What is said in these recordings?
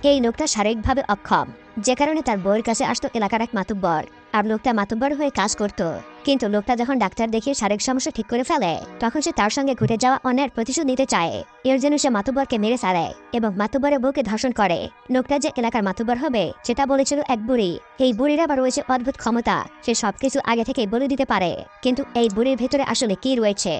এই লোকটা শারীরিকভাবে অক্ষম, যে কারণে তার বউয়ের কাছে আসতো এলাকার এক মাতুব্বর। আর লোকটা মাতুব্বর হয়ে কাজ করত। কিন্তু লোকটা যখন ডাক্তার দেখিয়ে শারীরিক সমস্যা ঠিক করে ফেলে, তখন সে তার সঙ্গে ঘটে যাওয়া অন্যায়ের প্রতিশোধ নিতে চায়। এর জন্য সে মাতুব্বরকে মেরে ফেলে এবং মাতুব্বরের বউকে ধর্ষণ করে। লোকটা যে এলাকার মাতুব্বর হবে সেটা বলেছিল এক বুড়ি। এই বুড়ির আবার রয়েছে অদ্ভুত ক্ষমতা, সে সবকিছু আগে থেকেই বলে দিতে পারে। কিন্তু এই বুড়ির ভেতরে আসলে কি রয়েছে?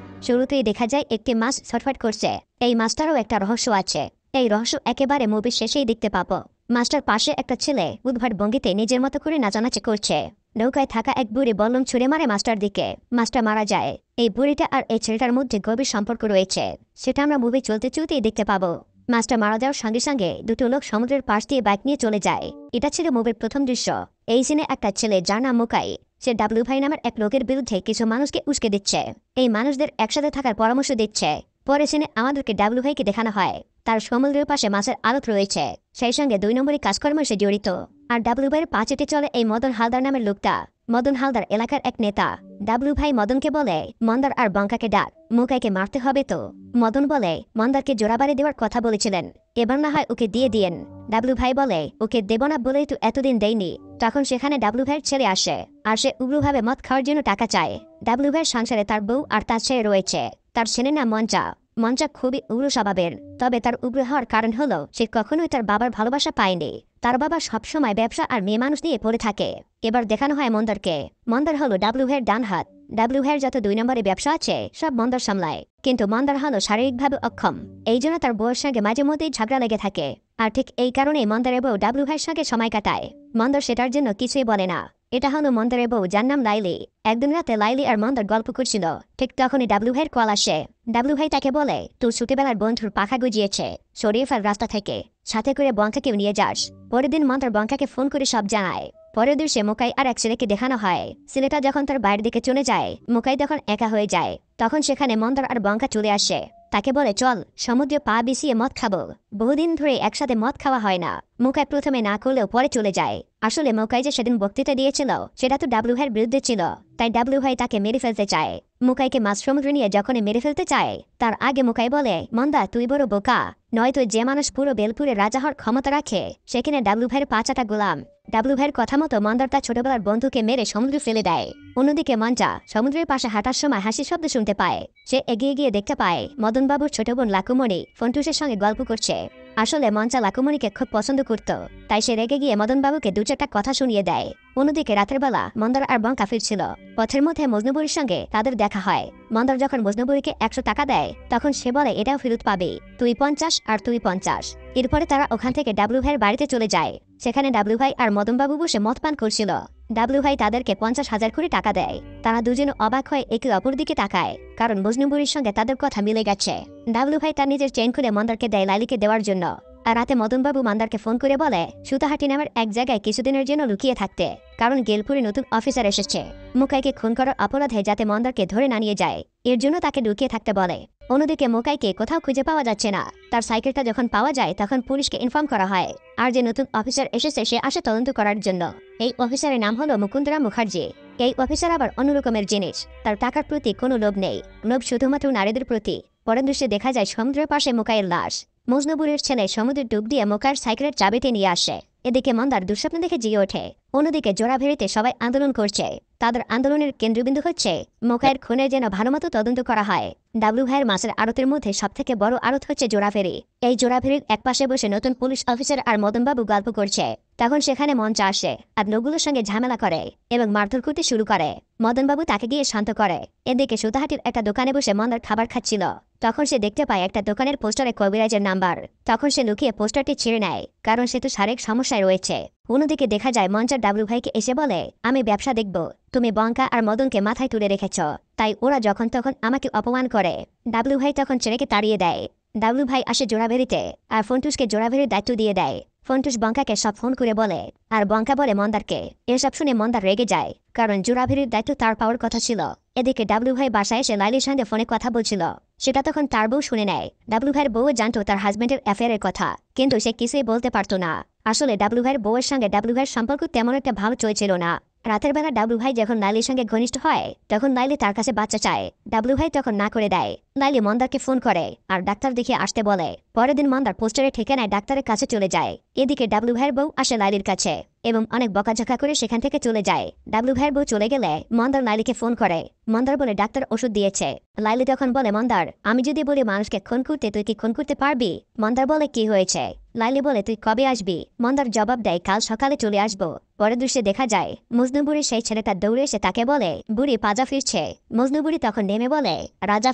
শুরুতেই দেখা যায় একটি মাছ ছটফট করছে। এই মাছটারও একটা রহস্য আছে। এই রহস্য একেবারে মুভির শেষেই দেখতে পাবো। মাছটার পাশে একটা ছেলে উদ্ভট ভঙ্গিতে নিজের মতো করে নাচানাচি করছে। নৌকায় থাকা এক বুড়ি বল্লম ছুড়ে মারে মাছটার দিকে। মাছটা মারা যায়। এই বুড়িটা আর এই ছেলেটার মধ্যে গভীর সম্পর্ক রয়েছে, সেটা আমরা মুভি চলতে চলতেই দেখতে পাবো। মাছটা মারা যাওয়ার সঙ্গে সঙ্গে দুটো লোক সমুদ্রের পাশ দিয়ে বাইক নিয়ে চলে যায়। এটা ছিল মুভির প্রথম দৃশ্য। এই সিনে একটা ছেলে যার নাম মুকাই, সে ডাব্লু ভাই নামের এক লোকের বিরুদ্ধে কিছু মানুষকে উস্কে দিচ্ছে। এই মানুষদের একসাথে থাকার পরামর্শ দিচ্ছে। পরে সিনে আমাদেরকে ডাব্লু ভাইকে দেখানো হয় তার সমুদ্রের পাশে মাছের আড়ত রয়েছে, সেই সঙ্গে 2 নম্বরই কাজকর্ম সে জড়িত। আর ডাব্লু ভাইয়ের পা চেটে চলে এই মদন হালদার নামের লোকটা। মদন হালদার এলাকার এক নেতা। ডাব্লু ভাই মদনকে বলে, মন্দার আর বঙ্কাকে ডাক, মুকাইকে মারতে হবে তো। মদন বলে, মন্দারকে জোড়াবাড়ি দেওয়ার কথা বলেছিলেন, এবার না হয় ওকে দিয়ে দিয়েন। ডাব্লু ভাই বলে, ওকে দেব না বলেই তো এতদিন দেয়নি। তখন সেখানে ডাব্লু ভাইয়ের ছেলে আসে, আর সে উগ্রভাবে মদ খাওয়ার জন্য টাকা চায়। ডাব্লু ভাইয়ের সংসারে তার বউ আর তার ছেলে রয়েছে। তার ছেলের নাম মঞ্চা। মঞ্চা খুবই উগ্র স্বভাবের, তবে তার উগ্র হওয়ার কারণ হলো সে কখনোই তার বাবার ভালোবাসা পায়নি। তার বাবা সবসময় ব্যবসা আর মেয়ে মানুষ নিয়ে পড়ে থাকে। এবার দেখানো হয় মন্দারকে। মন্দার হলো ডাব্লু ভাইয়ের ডান হাত। ডাব্লু ভাইয়ের যত 2 নম্বরে ব্যবসা আছে সব মন্দার সামলায়। কিন্তু মন্দার হলো শারীরিকভাবে অক্ষম, এই জন্য তার বউয়ের সঙ্গে মাঝে মধ্যেই ঝগড়া লেগে থাকে। আর ঠিক এই কারণেই মন্দারের বউ ডাব্লু ভাইয়ের সঙ্গে সময় কাটায়। মন্দার সেটার জন্য কিছুই বলে না। এটা হলো মন্দারের বউ, যার নাম লাইলি। একদিন রাতে লাইলি আর মন্দার গল্প করছিল, ঠিক তখনই ডাব্লু ভাইয়ের কল আসে। ডাব্লু ভাই তাকে বলে, তোর ছোটবেলার বন্ধুর পাখা গজিয়েছে, সরিয়ে ফেল রাস্তা থেকে, সাথে করে বঙ্কাকেও নিয়ে যাস। পরের দিন মন্দার বঙ্কাকে ফোন করে সব জানায়। পরের দিন সে মুকাই আর এক ছেলেকে দেখানো হয়। ছেলেটা যখন তার বাইরের দিকে চলে যায়, মুকাই তখন একা হয়ে যায়। তখন সেখানে মন্দার আর বঙ্কা চলে আসে। তাকে বলে, চল সমুদ্রে পা বিছিয়ে মদ খাবো, বহুদিন ধরে একসাথে মদ খাওয়া হয় না। মুকাই প্রথমে না করলেও পরে চলে যায়। আসলে মুকাই যে সেদিন বক্তৃতা দিয়েছিল সেটা তো ডাব্লু ভাইয়ের বিরুদ্ধে ছিল, তাই ডাব্লু ভাই তাকে মেরে ফেলতে চায়। মুকাইকে মাছ সমুদ্রে নিয়ে যখনই মেরে ফেলতে চায়, তার আগে মুকাই বলে, মন্দা তুই বড় বোকা, নয়তো যে মানুষ পুরো বেলপুরে রাজা হওয়ার ক্ষমতা রাখে সেখানে ডাব্লু ভাইয়ের পাঁচাটা গোলাম। ডাব্লু ভাইয়ের কথা মতো মন্দার তার ছোটবেলার বন্ধুকে মেরে সমুদ্রে ফেলে দেয়। অন্যদিকে মঞ্চা সমুদ্রের পাশে হাঁটার সময় হাসির শব্দ শুনতে পায়। সে এগিয়ে গিয়ে দেখতে পায় মদনবাবুর ছোট বোন লাকুমণি ফন্টুসের সঙ্গে গল্প করছে। আসলে মঞ্চা লাকুমণিকে খুব পছন্দ করত, তাই সে রেগে গিয়ে মদনবাবুকে 2-4টা কথা শুনিয়ে দেয়। অন্যদিকে রাতের বেলা মন্দার আর বঙ্কা ফিরছিল। পথের মধ্যে মজনুবুরির সঙ্গে তাদের দেখা হয়। মন্দার যখন মজনুবুরিকে 100 টাকা দেয়, তখন সে বলে, এটাও ফেরত পাবে, তুই 50 আর তুই 50। এরপরে তারা ওখান থেকে ডাব্লু ভাইয়ের বাড়িতে চলে যায়। সেখানে ডাব্লু ভাই আর মদনবাবু বসে মদ পান করছিল। ডাব্লু ভাই তাদেরকে 50,000 করে টাকা দেয়। তারা দুজনে অবাক হয়ে একে অপর দিকে তাকায়, কারণ মজনুবুরির সঙ্গে তাদের কথা মিলে গেছে। ডাব্লু ভাই তার নিজের চেইন খুলে মন্দারকে দেয় লাইলিকে দেওয়ার জন্য। আর রাতে মদনবাবু মন্দারকে ফোন করে বলে, সুতাহাটি নামের এক জায়গায় কিছুদিনের জন্য লুকিয়ে থাকতে, কারণ গেলপুরে নতুন অফিসার এসেছে। মুকাইকে খুন করার অপরাধে যাতে মন্দারকে ধরে না নিয়ে যায়, এর জন্য তাকে লুকিয়ে থাকতে বলে। অন্যদিকে মুকাইকে কোথাও খুঁজে পাওয়া যাচ্ছে না। তার সাইকেলটা যখন পাওয়া যায় তখন পুলিশকে ইনফর্ম করা হয়, আর যে নতুন অফিসার এসেছে সে আসে তদন্ত করার জন্য। এই অফিসারের নাম হলো মুকুন্দরাম মুখার্জি। এই অফিসার আবার অন্যরকমের জিনিস, তার টাকার প্রতি কোনো লোভ নেই, লোভ শুধুমাত্র নারীদের প্রতি। পরের দৃশ্যে দেখা যায় সমুদ্রের পাশে মুকাইয়ের লাশ। মজনুবুরের ছেলে সমুদ্রে ডুব দিয়ে মুকাইয়ের সাইকেলের চাবিতে নিয়ে আসে। এদিকে মন্দার দুঃস্বপ্ন দেখে জিয়ে ওঠে। অন্যদিকে জোড়াভেড়িতে সবাই আন্দোলন করছে। তাদের আন্দোলনের কেন্দ্রবিন্দু হচ্ছে মুকাইয়ের খুনের যেন ভালোমতো তদন্ত করা হয়। ডাব্লু ভাইয়ের মাছের আড়তের মধ্যে সবথেকে বড় আড়ত হচ্ছে জোড়াভেড়ি। এই জোড়াভেড়ির একপাশে বসে নতুন পুলিশ অফিসার আর মদনবাবু গল্প করছে। তখন সেখানে মঞ্চা আসে আর লোকগুলোর সঙ্গে ঝামেলা করে এবং মারধর করতে শুরু করে। মদনবাবু তাকে গিয়ে শান্ত করে। এদিকে সুতাহাটির একটা দোকানে বসে মন্দার খাবার খাচ্ছিল। তখন সে দেখতে পায় একটা দোকানের পোস্টারে কবিরাজের নাম্বার। তখন সে লুকিয়ে পোস্টারটি ছিঁড়ে নেয়, কারণ সে তো শারীরিক সমস্যায় রয়েছে। অন্যদিকে দেখা যায় মঞ্চার ডাব্লু ভাইকে এসে বলে, আমি ব্যবসা দেখব, তুমি বঙ্কা আর মদনকে মাথায় তুলে রেখেছ, তাই ওরা যখন তখন আমাকে অপমান করে। ডাব্লু ভাই তখন ছেলেকে তাড়িয়ে দেয়। ডাব্লু ভাই আসে জোড়াভেড়িতে আর ফন্টুসকে জোড়াভেড়ির দায়িত্ব দিয়ে দেয়। ফন্টুস বঙ্কাকে সব ফোন করে বলে, আর বঙ্কা বলে মন্দারকে। এসব শুনে মন্দার রেগে যায়, কারণ জোড়াভেড়ির দায়িত্ব তার পাওয়ার কথা ছিল। এদিকে ডাব্লু ভাই বাসায় এসে লাইলির সঙ্গে ফোনে কথা বলছিল। সেটা তখন তার বউ শুনে নেয়। ডাব্লু ভাইয়ের বউ জানতো তার হাজবেন্ডের অ্যাফেয়ারের কথা, কিন্তু সে কিছুই বলতে পারতো না। আসলে ডাব্লু ভাইয়ের বউয়ের সঙ্গে ডাব্লু ভাইয়ের সম্পর্ক তেমন একটা ভালো চলছিল না। রাতের বেলা ডাব্লু ভাই যখন লাইলির সঙ্গে ঘনিষ্ঠ হয়, তখন লাইলি তার কাছে বাচ্চা চায়। ডাব্লু ভাই তখন না করে দেয়। লাইলি মন্দারকে ফোন করে আর ডাক্তার দেখিয়ে আসতে বলে। পরের দিন মন্দার পোস্টারের ঠিকানায় ডাক্তারের কাছে চলে যায়। এদিকে ডাবলু ভাইয়ের বউ আসে লাইলির কাছে এবং অনেক বকাঝকা করে সেখান থেকে চলে যায়। ডাবলু ভাইয়ের বউ চলে গেলে মন্দার লাইলিকে ফোন করে। মন্দার বলে ডাক্তার ওষুধ দিয়েছে। লাইলি তখন বলে, মন্দার, আমি যদি বলি মানুষকে খুন করতে, তুই কি খুন করতে পারবি? মন্দার বলে, কি হয়েছে? লাইলি বলে, তুই কবে আসবি? মন্দার জবাব দেয়, কাল সকালে চলে আসবো। পরের দৃশ্যে দেখা যায় মজনু বুড়ির সেই ছেলেটা দৌড়ে এসে তাকে বলে, বুড়ি পাজা ফিরছে। মজনু বুড়ি তখন নেমে বলে, রাজা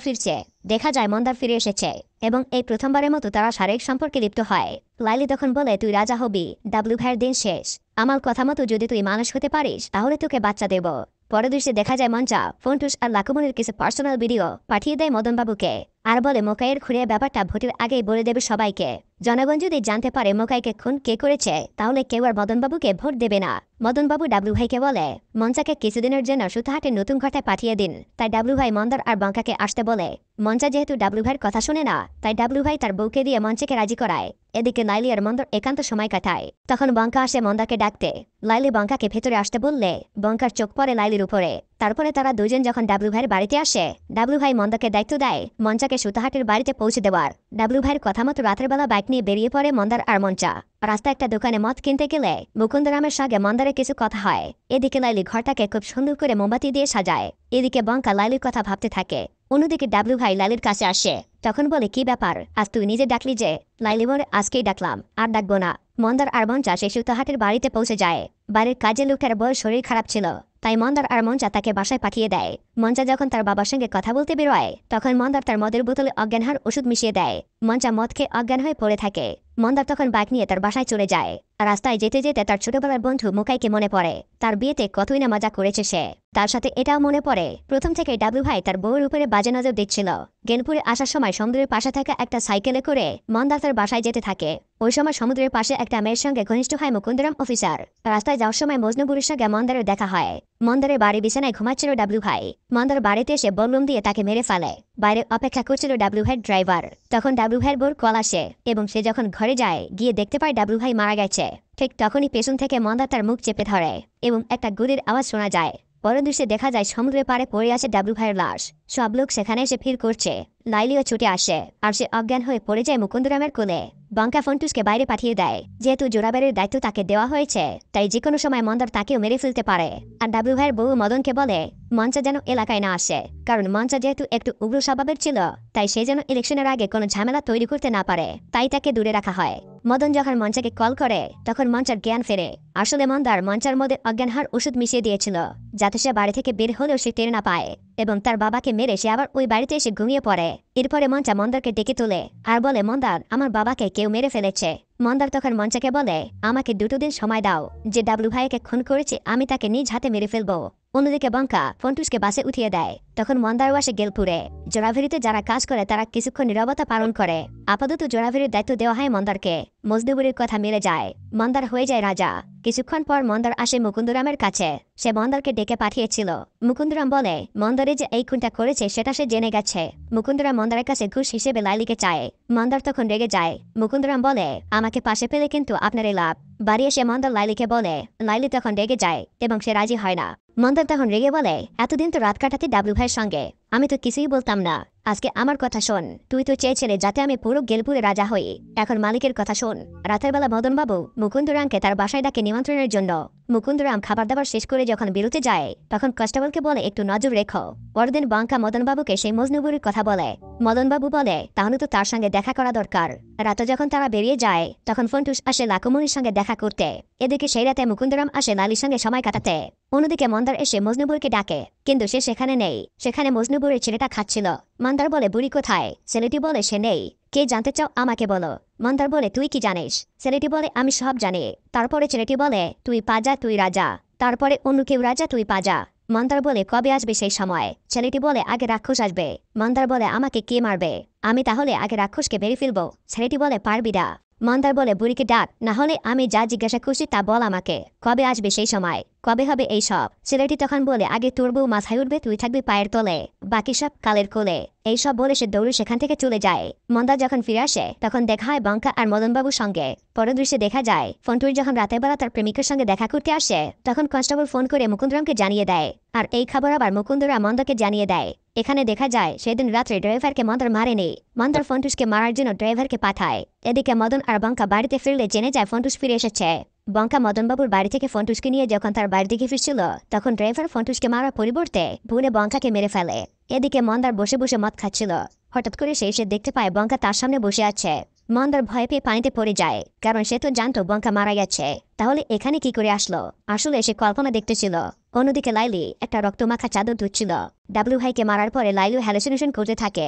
ফিরছে। দেখা যায় মন্দার ফিরে এসেছে এবং এই প্রথমবারের মতো তারা শারীরিক সম্পর্কে লিপ্ত হয়। লাইলি তখন বলে, তুই রাজা হবি, ডাবলু ভাইয়ের দিন শেষ। আমার কথা মতো যদি তুই মানুষ হতে পারিস তাহলে তোকে বাচ্চা দেব। পরের দৃশ্যে দেখা যায় মঞ্চা ফন্টুস আর লাকুমনির কিছু পার্সোনাল ভিডিও পাঠিয়ে দেয় মদনবাবুকে আর বলে, মোকাইয়ের খুঁড়িয়ে ব্যাপারটা ভোটের আগেই বলে দেবে সবাইকে। জনগণ যদি জানতে পারে মোকাইকে খুন কে করেছে তাহলে কেউ আর মদনবাবুকে ভোট দেবে না। মদনবাবু ডাবলু ভাইকে বলে, মঞ্চাকে কিছুদিনের জন্য সুতাহাটের নতুন ঘটায় পাঠিয়ে দিন। তাই ডাবলু ভাই মন্দার আর বাঙ্কাকে আসতে বলে। মঞ্চা যেহেতু ডাবলু ভাইয়ের কথা শুনে না, তাই ডাবলু ভাই তার বউকে দিয়ে মঞ্চাকে রাজি করায়। এদিকে লাইলি আর মন্দার একান্ত সময় কাটায়। তখন বঙ্কা আসে মন্দাকে ডাকতে। লাইলি বঙ্কাকে ভেতরে আসতে বললে বঙ্কার চোখ পড়ে লাইলির উপরে। তারপরে তারা দুজন যখন ডাবলু ভাইয়ের বাড়িতে আসে, ডাবলু ভাই মন্দাকে দায়িত্ব দেয় মঞ্চাকে সুতাহাটের বাড়িতে পৌঁছে দেওয়ার। ডাবলু ভাইয়ের কথা মতো রাতের বেলা বাইক নিয়ে বেরিয়ে পড়ে মন্দার আর মঞ্চা। রাস্তায় একটা দোকানে মদ কিনতে গেলে মুকুন্দরামের সঙ্গে মন্দারের কিছু কথা হয়। এদিকে লাইলি ঘরটাকে খুব সুন্দর করে মোমবাতি দিয়ে সাজায়। এদিকে বঙ্কা লাইলির কথা ভাবতে থাকে। অন্যদিকে ডাবলু ভাই লাইলির কাছে আসে। তখন বলে, কি ব্যাপার, আজ তুই নিজে ডাকলি যে? লাইলি বলে, আজকেই ডাকলাম, আর ডাকবো না। মন্দার আর মঞ্চা সেই সুতাহাটের বাড়িতে পৌঁছে যায়। বাড়ির কাজে লোকের বউয়ের শরীর খারাপ ছিল, তাই মন্দার আর মঞ্চা তাকে বাসায় পাঠিয়ে দেয়। মঞ্চা যখন তার বাবার সঙ্গে কথা বলতে বেরোয়, তখন মন্দার তার মদের বোতলে অজ্ঞান হওয়ার ওষুধ মিশিয়ে দেয়। মঞ্চা মদ খেয়ে অজ্ঞান হয়ে পড়ে থাকে। মন্দার তখন বাইক নিয়ে তার বাসায় চলে যায়। রাস্তায় যেতে যেতে তার ছোটবেলার বন্ধু মুকাইকে মনে পড়ে। তার বিয়েতে কতই না মজা করেছে সে। তার সাথে এটাও মনে পড়ে প্রথম থেকে ডাবলু ভাই তার বউয়ের উপরে বাজে নজর দিচ্ছিল। গেলপুরে আসার সময় সমুদ্রের পাশে থাকা একটা সাইকেলে করে মন্দার তার বাসায় যেতে থাকে। ওই সময় সমুদ্রের পাশে একটা মেয়ের সঙ্গে ঘনিষ্ঠ হয় মুকুন্দরাম অফিসার। রাস্তায় যাওয়ার সময় মজনু বুড়ির সঙ্গে মন্দারের দেখা হয়। মন্দারের বাড়ি বিছানায় ঘুমাচ্ছিল ডাবলু ভাই। মন্দার বাড়িতে এসে বললুম দিয়ে তাকে মেরে ফেলে। বাইরে অপেক্ষা করছিল ডাবলু ভাইয়ের ড্রাইভার। তখন ডাবলু ভাইয়ের বোর কল আসে এবং সে যখন ঘরে যায় গিয়ে দেখতে পায় ডাবলু ভাই মারা গেছে। ঠিক তখনই পেছন থেকে মন্দার তার মুখ চেপে ধরে এবং একটা গুলির আওয়াজ শোনা যায়। পরের দৃশ্যে দেখা যায় সমুদ্রের পাড়ে পড়ে আছে ডাবলু ভাইয়ের লাশ। সব লোক সেখানে এসে ভিড় করছে। লাইলিও ছুটে আসে আর সে অজ্ঞান হয়ে পড়ে যায় মুকুন্দরামের কোলে। বাঙ্কা ফন্টুসকে বাইরে পাঠিয়ে দেয়। যেহেতু জোড়াবাড়ির দায়িত্ব তাকে দেওয়া হয়েছে, তাই যে কোনো সময় মন্দার তাকেও মেরে ফেলতে পারে। আর ডাবলু ভাইয়ের বউ মদনকে বলে মঞ্চা যেন এলাকায় না আসে, কারণ মঞ্চা যেহেতু একটু উগ্র স্বভাবের ছিল, তাই সে যেন ইলেকশনের আগে কোনো ঝামেলা তৈরি করতে না পারে, তাই তাকে দূরে রাখা হয়। মদন যখন মঞ্চাকে কল করে তখন মঞ্চার জ্ঞান ফেরে। আসলে মন্দার মঞ্চার মধ্যে অজ্ঞান হওয়ার ওষুধ মিশিয়ে দিয়েছিল, যাতে সে বাড়ি থেকে বের হলেও সে টের না পায় এবং তার বাবাকে মেরে সে আবার ওই বাড়িতে এসে ঘুমিয়ে পড়ে। এরপরে মঞ্চা মন্দারকে ডেকে তোলে আর বলে, মন্দার, আমার বাবাকে কেউ মেরে ফেলেছে। মন্দার তখন মঞ্চাকে বলে, আমাকে 2 দিন সময় দাও, যে ডাবলু ভাইকে খুন করেছে আমি তাকে নিজ হাতে মেরে ফেলবো। অন্যদিকে বঙ্কা ফন্টুসকে বাসে উঠিয়ে দেয়। তখন মন্দারও আসে গেলপুরে। জোড়াভেরিতে যারা কাজ করে তারা কিছুক্ষণ নীরবতা পালন করে। আপাতত জোড়াভেরির দায়িত্ব দেওয়া হয় মন্দারকে। মজদুবুরির কথা মিলে যায়, মন্দার হয়ে যায় রাজা। কিছুক্ষণ পর মন্দার আসে মুকুন্দরামের কাছে। সে মন্দারকে ডেকে পাঠিয়েছিল। মুকুন্দরাম বলে মন্দারে যে এই খুনটা করেছে সেটা সে জেনে গেছে। মুকুন্দরাম মন্দারের কাছে ঘুষ হিসেবে লাইলিকে চায়। মন্দার তখন রেগে যায়। মুকুন্দরাম বলে, আমাকে পাশে পেলে কিন্তু আপনারই লাভ। বাড়ি এসে মন্দার লাইলিকে বলে। লাইলি তখন রেগে যায় এবং সে রাজি হয় না। মন্দার তখন রেগে বলে, এতদিন তো রাত কাটাতে ডাবলু ভাইয়ের সঙ্গে, আমি তো কিছুই বলতাম না। আজকে আমার কথা শোন, তুই তো চেয়েছিলে যাতে আমি পুরো গেলপুরে রাজা হই। এখন মালিকের কথা শোন। রাতের বেলা মদনবাবু মুকুন্দরামকে তার বাসায় ডাকে নিমন্ত্রণের জন্য। মুকুন্দরাম খাবার দাবার শেষ করে যখন বেরোতে যায় তখন কনস্টেবলকে বলে, একটু নজর রেখো। পরদিন বাঙ্কা মদনবাবুকে সেই মজনুবুরির কথা বলে। মদনবাবু বলে, তাহলে তো তার সঙ্গে দেখা করা দরকার। রাতে যখন তারা বেরিয়ে যায় তখন ফন্টুস আসে লাকুমনির সঙ্গে দেখা করতে। এদিকে সেই রাতে মুকুন্দরাম আসে লালির সঙ্গে সময় কাটাতে। অন্যদিকে মন্দার এসে মজনুবুরকে ডাকে, কিন্তু সে সেখানে নেই। সেখানে মজনুবুরের ছেলেটা খাচ্ছিল। মন্দার বলে, বুড়ি কোথায়? ছেলেটি বলে, সে নেই। কে জানতে চাও আমাকে বলো। মন্দার বলে, তুই কি জানিস? ছেলেটি বলে, আমি সব জানি। তারপরে ছেলেটি বলে, তুই পাজা, তুই রাজা। তারপরে অন্য কেউ রাজা, তুই পাজা। মন্দার বলে, কবে আসবে সেই সময়? ছেলেটি বলে, আগে রাক্ষস আসবে। মন্দার বলে, আমাকে কে মারবে? আমি তাহলে আগে রাক্ষসকে মেরে ফেলবো। ছেলেটি বলে, পারবি না। মন্দার বলে, বুড়িকে ডাক, না হলে আমি যা জিজ্ঞাসা করছি তা বল আমাকে। কবে আসবে সেই সময়? কবে হবে এই সব? ছেলেটি তখন বলে, আগে তোর বউ মাথায় উঠবে, তুই থাকবি পায়ের তলে, বাকি সব কালের কোলে। এইসব বলে সে দৌড়ে সেখান থেকে চলে যায়। মন্দার যখন ফিরে আসে তখন দেখা হয় বাঙ্কা আর মদনবাবুর সঙ্গে। পরের দৃশ্যে দেখা যায় ফন্টুরি যখন রাতের বেলা তার প্রেমিকের সঙ্গে দেখা করতে আসে তখন কনস্টেবল ফোন করে মুকুন্দরামকে জানিয়ে দেয়। আর এই খবর আবার মুকুন্দরাম মন্দাকে জানিয়ে দেয়। এখানে দেখা যায় সেদিন রাত্রে ড্রাইভারকে মন্দার মারেনি, মন্দার ফন্টুসকে মারার জন্য ড্রাইভারকে পাঠায়। এদিকে মদন আর বঙ্কা বাড়িতে ফিরলে জেনে যায় ফন্টুস ফিরে এসেছে। বঙ্কা মদনবাবুর বাড়ি থেকে ফন্টুসকে নিয়ে যখন তার বাড়ির দিকে ফিরছিল তখন ড্রাইভার ফন্টুসকে মারার পরিবর্তে ভুলে বঙ্কাকে মেরে ফেলে। এদিকে মন্দার বসে বসে মদ খাচ্ছিল। হঠাৎ করে সে এসে দেখতে পায় বঙ্কা তার সামনে বসে আছে। মন্দার ভয় পেয়ে পানিতে পড়ে যায়, কারণ সে তো জানতো বঙ্কা মারা গেছে। তাহলে এখানে কি করে আসলো? আসলে সে কল্পনা দেখতেছিল। অন্যদিকে লাইলি একটা রক্তমাখা চাদর ধুচ্ছিল। ডাবলু ভাইকে মারার পরে লাইলু হ্যালুসিনেশন করতে থাকে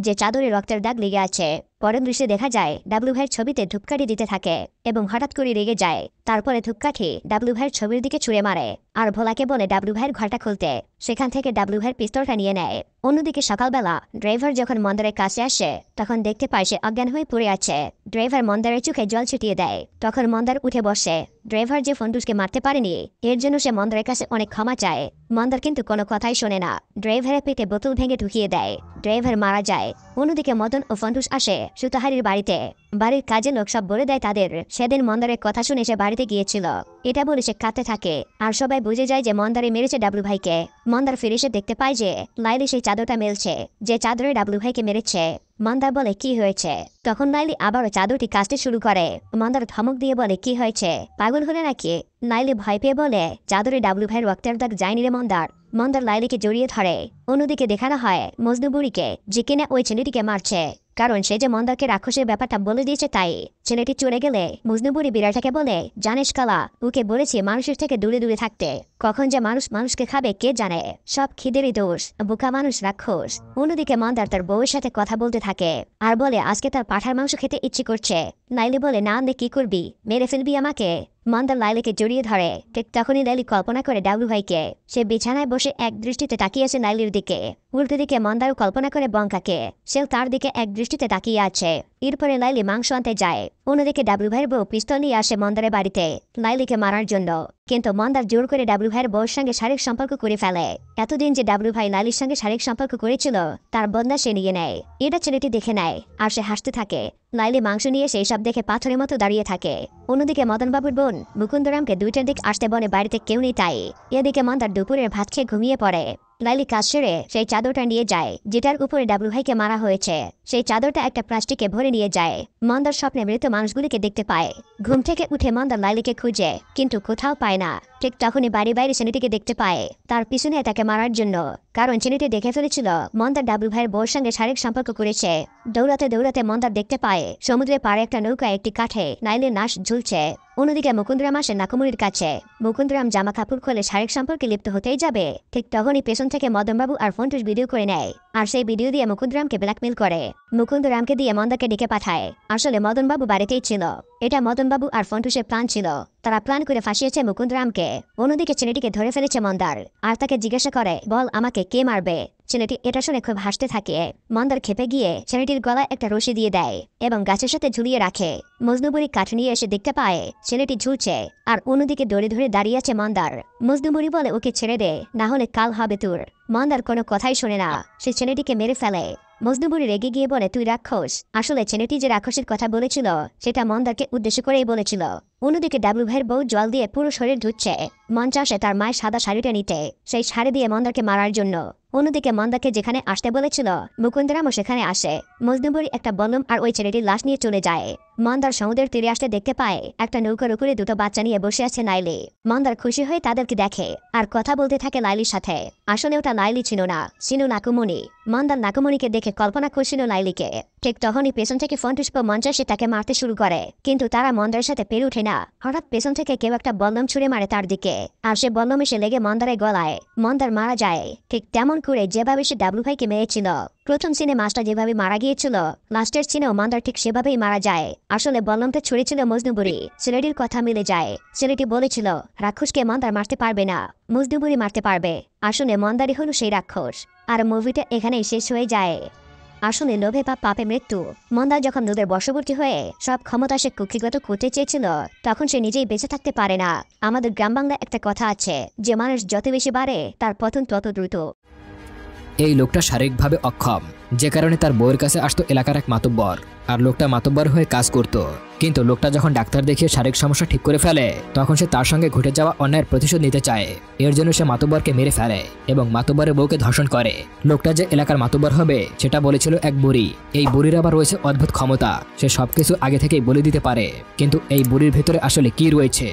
যে চাদরে রক্তের দাগ লেগে আছে। পরের দৃশ্যে দেখা যায় ডাবলু ভাইয়ের ছবিতে ধূপকাঠি দিতে থাকে এবং হঠাৎ করে রেগে যায়। তারপরে ধূপকাঠি ডাবলু ভাইয়ের ছবির দিকে ছুঁড়ে মারে আর ভোলাকে বলে ডাবলু ভাইয়ের ঘরটা খুলতে। সেখান থেকে ডাবলু ভাইয়ের পিস্তলটা নিয়ে নেয়। অন্যদিকে সকালবেলা ড্রাইভার যখন মন্দারের কাছে আসে তখন দেখতে পায় সে অজ্ঞান হয়ে পড়ে আছে। ড্রাইভার মন্দারের চোখে জল ছিটিয়ে দেয়। তখন মন্দার উঠে বসে। ড্রাইভার যে ফন্টুসকে মারতে পারেনি এর জন্য সে মন্দারের কাছে অনেক ক্ষমা চায়। মন্দার কিন্তু কোনো কথাই শোনে না, ড্রাইভারের পেটে বোতল ভেঙে ঢুকিয়ে দেয়। ড্রাইভার মারা যায়। অন্যদিকে মদন ও ফন্টুস আসে সুতাহারির বাড়িতে। বাড়ির কাজের লোক সব বলে দেয় তাদের সেদিন মন্দারের কথা শুনে সে বাড়িতে গিয়েছিল। এটা বলে সে কাঁদতে থাকে আর সবাই বুঝে যায় যে মন্দারে মেরেছে ডাবলু ভাইকে। মন্দার ফিরে এসে দেখতে পায় যে লাইলি সেই চাদরটা মেলছে যে চাদরে ডাবলু ভাইকে মেরেছে। মন্দার বলে কি হয়েছে? তখন লাইলি আবারও চাদরটি কাচতে শুরু করে। মন্দার ধমক দিয়ে বলে কি হয়েছে, পাগল হলে নাকি? লাইলি ভয় পেয়ে বলে চাদরে ডাবলু ভাইয়ের রক্তের দাগ যায়নি রে মন্দার। মন্দার লাইলিকে জড়িয়ে ধরে। অন্যদিকে দেখানো হয় মজনু বুড়িকে যে কিনা ওই ছেলেটিকে মারছে, কারণ সে যে মন্দারকে রাক্ষসের ব্যাপারটা বলে দিয়েছে তাই। ছেলেটি চলে গেলে মজনু বুড়ি বিড়ালটাকে বলে জানিস কালা, ওকে বলেছি মানুষের থেকে দূরে দূরে থাকতে। কখন যে মানুষ মানুষকে খাবে কে জানে, সব খিদেরই দোষ, বোকা মানুষ রাক্ষস। অন্যদিকে মন্দার তার বউয়ের সাথে কথা বলতে থাকে আর বলে আজকে তার পাঁঠার মাংস খেতে ইচ্ছে করছে। লাইলি বলে না আনলে কি করবি, মেরে ফেলবি আমাকে? মন্দার লাইলিকে জড়িয়ে ধরে। ঠিক তখনই লাইলি কল্পনা করে ডাবলু ভাইকে। সে বিছানায় বসে এক দৃষ্টিতে তাকিয়েছে লাইলির দিকে। উল্টো দিকে মন্দারও কল্পনা করে বঙ্কাকে, সেও তার দিকে এক দৃষ্টিতে তাকিয়ে আছে। এরপরে লাইলি মাংস আনতে যায়। অন্যদিকে ডাবলু ভাইয়ের বউ পিস্তল নিয়ে আসে মন্দারের বাড়িতে লাইলিকে মারার জন্য, কিন্তু মন্দার জোর করে ডাবলু ভাইয়ের বউর সঙ্গে শারীরিক সম্পর্ক করে ফেলে। এতদিন যে ডাবলু ভাই লাইলির সঙ্গে শারীরিক সম্পর্ক করেছিল তার বদলা সে নিয়ে নেয়। এটা ছেলেটি দেখে নেয় আর সে হাসতে থাকে। লাইলি মাংস নিয়ে সেই সব দেখে পাথরের মতো দাঁড়িয়ে থাকে। অন্যদিকে মদনবাবুর বোন মুকুন্দরামকে 2টার দিক আসতে বলে বাড়িতে কেউ নেই তাই। এদিকে মন্দার দুপুরের ভাত খেয়ে ঘুমিয়ে পড়ে। লাইলি কাজ সেরে সেই চাদরটা নিয়ে যায় যেটার উপরে ডাবলু ভাইকে মারা হয়েছে। সেই চাদরটা একটা প্লাস্টিকে ভরে নিয়ে যায়। মন্দার স্বপ্নে মৃত মানুষগুলিকে দেখতে পায়। ঘুম থেকে উঠে মন্দার লাইলিকে খুঁজে কিন্তু কোথাও পায় না। ঠিক তখনই বাড়ি বাইরে ছেলেটিকে দেখতে পায় তার পিছনে তাকে মারার জন্য, কারণ ছেলেটি দেখে ফেলেছিল মন্দার ডাবলু ভাইয়ের বউর সঙ্গে শারীরিক সম্পর্ক করেছে। দৌড়াতে দৌড়াতে মন্দার দেখতে পায় সমুদ্রের পাড়ে একটা নৌকায় একটি কাঠে লাইলির নাশ ঝুলছে। অন্যদিকে মুকুন্দরাম আসে নাকুমুড়ির কাছে। মুকুন্দরাম জামা কাপড় খুলে শারীরিক সম্পর্কে লিপ্ত হতেই যাবে, ঠিক তখনই পেছন থেকে মদনবাবু আর ফন্টুস ভিডিও করে নেয় আর সেই ভিডিও দিয়ে মুকুন্দরামকে ব্ল্যাকমেল করে। মুকুন্দরামকে দিয়ে মন্দাকে ডেকে পাঠায়। আসলে মদনবাবু বাড়িতেই ছিল। এটা মদনবাবু আর ফন্টুসের প্ল্যান ছিল। তারা প্ল্যান করে ফাঁসিয়েছে মুকুন্দরামকে। অন্যদিকে ছেলেটিকে ধরে ফেলেছে মন্দার আর তাকে জিজ্ঞাসা করে বল আমাকে কে মারবে। ছেলেটি এটা শুনে খুব হাসতে থাকে। মন্দার খেপে গিয়ে ছেলেটির গলায় একটা রশি দিয়ে দেয় এবং গাছের সাথে ঝুলিয়ে রাখে। মজনুবুড়ি কাঠ নিয়ে এসে দেখতে পায় ছেলেটি ঝুলছে আর অন্যদিকে দৌড়ে ধরে দাঁড়িয়ে আছে মন্দার। মজনুবুড়ি বলে ওকে ছেড়ে দে, না হলে কাল হবে তোর। মন্দার কোনো কথাই শোনে না, সে ছেলেটিকে মেরে ফেলে। মজনুবুড়ি রেগে গিয়ে বলে তুই রাক্ষস। আসলে ছেলেটি যে রাক্ষসের কথা বলেছিল সেটা মন্দারকে উদ্দেশ্য করেই বলেছিল। অন্যদিকে ডাবলু ভাইয়ের বউ জল দিয়ে পুরো শরীর ধুচ্ছে। মঞ্চ আসে তার মায়ের সাদা শাড়িটা নিতে, সেই শাড়ি দিয়ে মন্দারকে মারার জন্য। অন্যদিকে মন্দারকে যেখানে আসতে বলেছিল মুকুন্দরামও সেখানে আসে। মজনুবুড়ি একটা বল্লম আর ওই ছেলেটির লাশ নিয়ে চলে যায়। মন্দার সমুদ্রের তীরে আসতে দেখতে পায় একটা নৌকার উপরে 2টো বাচ্চা নিয়ে বসে আছে লাইলি। মন্দার খুশি হয়ে তাদেরকে দেখে আর কথা বলতে থাকে লাইলির সাথে। আসলে ওটা লাইলি ছিল না, ছিল নাকুমণি। মন্দার নাকুমণিকে দেখে কল্পনা করছিল লাইলিকে। ঠিক তখনই পেছন থেকে ফন্টুষ্প মঞ্চ এসে তাকে মারতে শুরু করে, কিন্তু তারা মন্দারের সাথে পেরে ওঠে না। হঠাৎ পেছন থেকে কেউ একটা বল্লম ছুঁড়ে মারে তার দিকে আর সে বল্লম এসে লেগে মন্দারের গলায়। মন্দার মারা যায় ঠিক তেমন করে যেভাবে সে ডাবলু ভাইকে মেরেছিল। প্রথম সিনে মাছটা যেভাবে মারা গিয়েছিল লাস্টের সিনেও মন্দার ঠিক সেভাবেই মারা যায়। আসলে বল্লমটা ছুঁড়েছিল মজনুবুড়ি। ছেলেটির কথা মিলে যায়। ছেলেটি বলেছিল রাক্ষসকে মন্দার মারতে পারবে না, মজনুবুড়ি মারতে পারবে। আসলে মন্দারই হলো সেই রাক্ষস। আর মুভিটা এখানেই শেষ হয়ে যায়। আসলে লোভে বা পাপে মৃত্যু। মন্দার যখন নদের বশবর্তী হয়ে সব ক্ষমতা সে কুক্ষিগত করতে চেয়েছিল তখন সে নিজেই বেঁচে থাকতে পারে না। আমাদের গ্রাম বাংলায় একটা কথা আছে যে মানুষ যত বেশি বাড়ে তার পতন তত দ্রুত। এই লোকটা শারীরিকভাবে অক্ষম, যে কারণে তার বউয়ের কাছে আসতো এলাকার এক মাতব্বর, আর লোকটা মাতব্বর হয়ে কাজ করত। কিন্তু লোকটা যখন ডাক্তার দেখিয়ে শারীরিক সমস্যা ঠিক করে ফেলে, তখন সে তার সঙ্গে ঘটে যাওয়া অন্যায়ের প্রতিশোধ নিতে চায়। এর জন্য সে মাতব্বরকে মেরে ফেলে এবং মাতব্বরের বউকে ধর্ষণ করে। লোকটা যে এলাকার মাতব্বর হবে সেটা বলেছিল এক বুড়ি। এই বুড়ির আবার রয়েছে অদ্ভুত ক্ষমতা, সে সবকিছু আগে থেকেই বলে দিতে পারে। কিন্তু এই বুড়ির ভেতরে আসলে কি রয়েছে